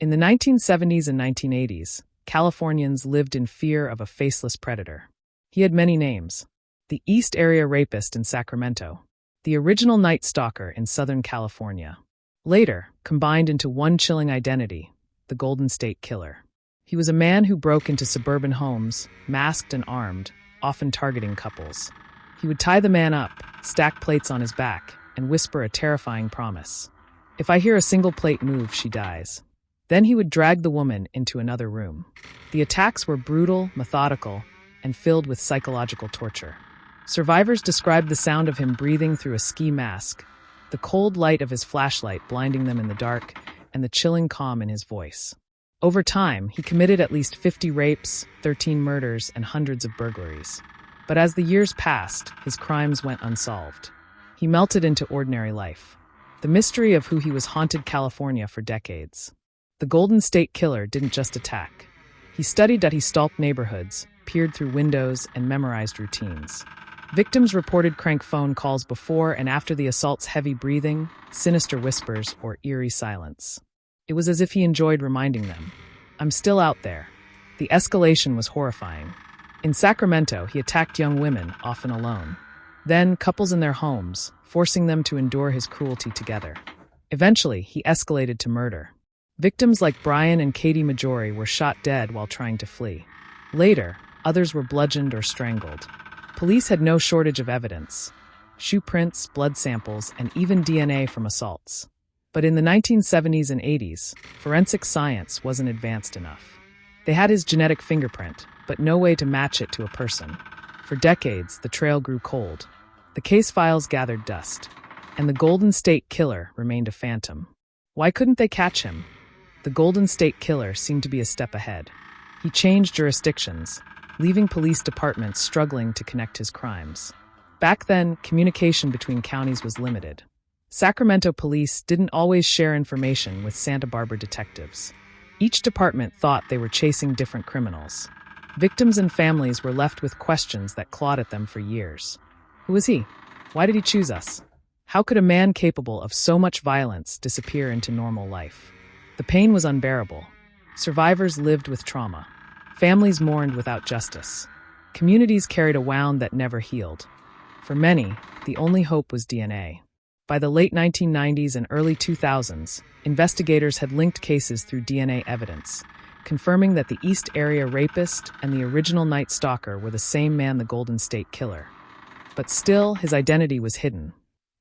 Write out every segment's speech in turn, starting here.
In the 1970s and 1980s, Californians lived in fear of a faceless predator. He had many names: the East Area Rapist in Sacramento, the original Night Stalker in Southern California. Later, combined into one chilling identity, the Golden State Killer. He was a man who broke into suburban homes, masked and armed, often targeting couples. He would tie the man up, stack plates on his back, and whisper a terrifying promise. "If I hear a single plate move, she dies." Then he would drag the woman into another room. The attacks were brutal, methodical, and filled with psychological torture. Survivors described the sound of him breathing through a ski mask, the cold light of his flashlight blinding them in the dark, and the chilling calm in his voice. Over time, he committed at least 50 rapes, 13 murders, and hundreds of burglaries. But as the years passed, his crimes went unsolved. He melted into ordinary life. The mystery of who he was haunted California for decades. The Golden State Killer didn't just attack. He studied that he stalked neighborhoods, peered through windows, and memorized routines. Victims reported crank phone calls before and after the assault's heavy breathing, sinister whispers, or eerie silence. It was as if he enjoyed reminding them, "I'm still out there." The escalation was horrifying. In Sacramento, he attacked young women, often alone. Then, couples in their homes, forcing them to endure his cruelty together. Eventually, he escalated to murder. Victims like Brian and Katie Majori were shot dead while trying to flee. Later, others were bludgeoned or strangled. Police had no shortage of evidence: shoe prints, blood samples, and even DNA from assaults. But in the 1970s and 80s, forensic science wasn't advanced enough. They had his genetic fingerprint, but no way to match it to a person. For decades, the trail grew cold. The case files gathered dust, and the Golden State Killer remained a phantom. Why couldn't they catch him? The Golden State Killer seemed to be a step ahead. He changed jurisdictions, leaving police departments struggling to connect his crimes. Back then, communication between counties was limited. Sacramento police didn't always share information with Santa Barbara detectives. Each department thought they were chasing different criminals. Victims and families were left with questions that clawed at them for years. Who was he? Why did he choose us? How could a man capable of so much violence disappear into normal life? The pain was unbearable. Survivors lived with trauma. Families mourned without justice. Communities carried a wound that never healed. For many, the only hope was DNA. By the late 1990s and early 2000s, investigators had linked cases through DNA evidence, confirming that the East Area Rapist and the original Night Stalker were the same man, the Golden State Killer. But still, his identity was hidden.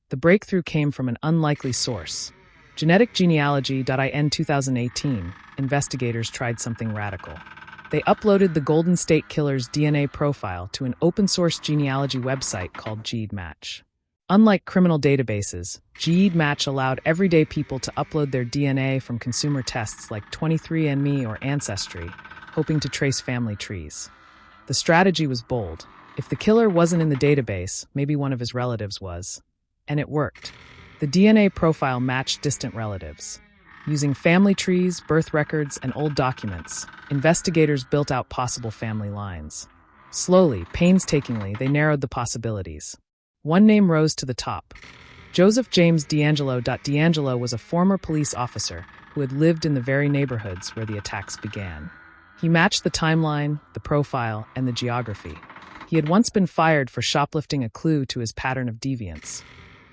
The breakthrough came from an unlikely source. Genetic genealogy.in 2018, investigators tried something radical. They uploaded the Golden State Killer's DNA profile to an open-source genealogy website called GeneMatch. Unlike criminal databases, GeneMatch allowed everyday people to upload their DNA from consumer tests like 23andMe or Ancestry, hoping to trace family trees. The strategy was bold. If the killer wasn't in the database, maybe one of his relatives was. And it worked. The DNA profile matched distant relatives. Using family trees, birth records, and old documents, investigators built out possible family lines. Slowly, painstakingly, they narrowed the possibilities. One name rose to the top. Joseph James DeAngelo. DeAngelo was a former police officer who had lived in the very neighborhoods where the attacks began. He matched the timeline, the profile, and the geography. He had once been fired for shoplifting a clue to his pattern of deviance.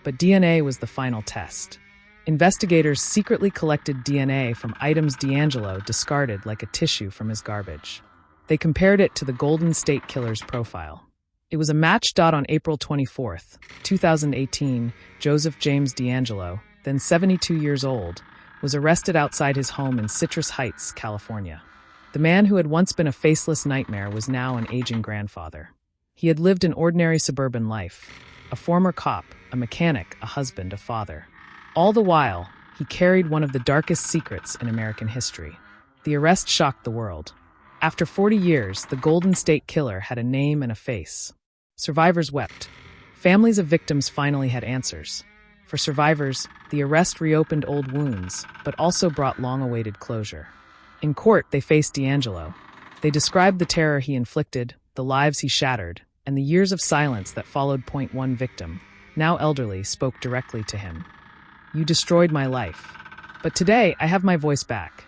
But DNA was the final test. Investigators secretly collected DNA from items DeAngelo discarded like a tissue from his garbage. They compared it to the Golden State Killer's profile. It was a match. On April 24, 2018, Joseph James DeAngelo, then 72 years old, was arrested outside his home in Citrus Heights, California. The man who had once been a faceless nightmare was now an aging grandfather. He had lived an ordinary suburban life: a former cop, a mechanic, a husband, a father. All the while, he carried one of the darkest secrets in American history. The arrest shocked the world. After 40 years, the Golden State Killer had a name and a face. Survivors wept. Families of victims finally had answers. For survivors, the arrest reopened old wounds, but also brought long-awaited closure. In court, they faced DeAngelo. They described the terror he inflicted, the lives he shattered, and the years of silence that followed. One victim, now elderly, spoke directly to him. "You destroyed my life. But today, I have my voice back.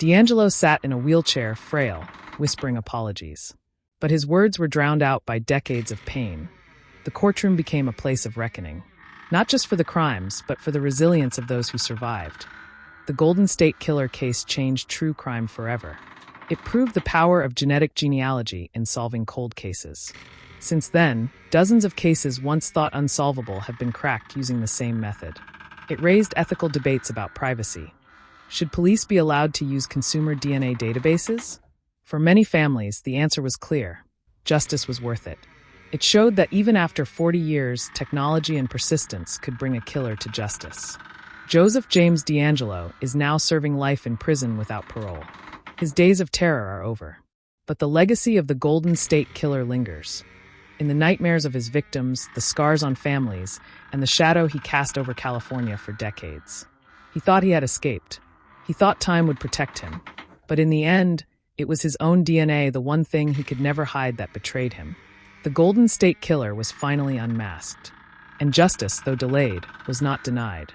DeAngelo sat in a wheelchair, frail, whispering apologies. But his words were drowned out by decades of pain. The courtroom became a place of reckoning, not just for the crimes, but for the resilience of those who survived. The Golden State Killer case changed true crime forever. It proved the power of genetic genealogy in solving cold cases. Since then, dozens of cases once thought unsolvable have been cracked using the same method. It raised ethical debates about privacy. Should police be allowed to use consumer DNA databases? For many families, the answer was clear. Justice was worth it. It showed that even after 40 years, technology and persistence could bring a killer to justice. Joseph James DeAngelo is now serving life in prison without parole. His days of terror are over. But the legacy of the Golden State Killer lingers. In the nightmares of his victims, the scars on families, and the shadow he cast over California for decades. He thought he had escaped. He thought time would protect him. But in the end, it was his own DNA, the one thing he could never hide, that betrayed him. The Golden State Killer was finally unmasked. And justice, though delayed, was not denied.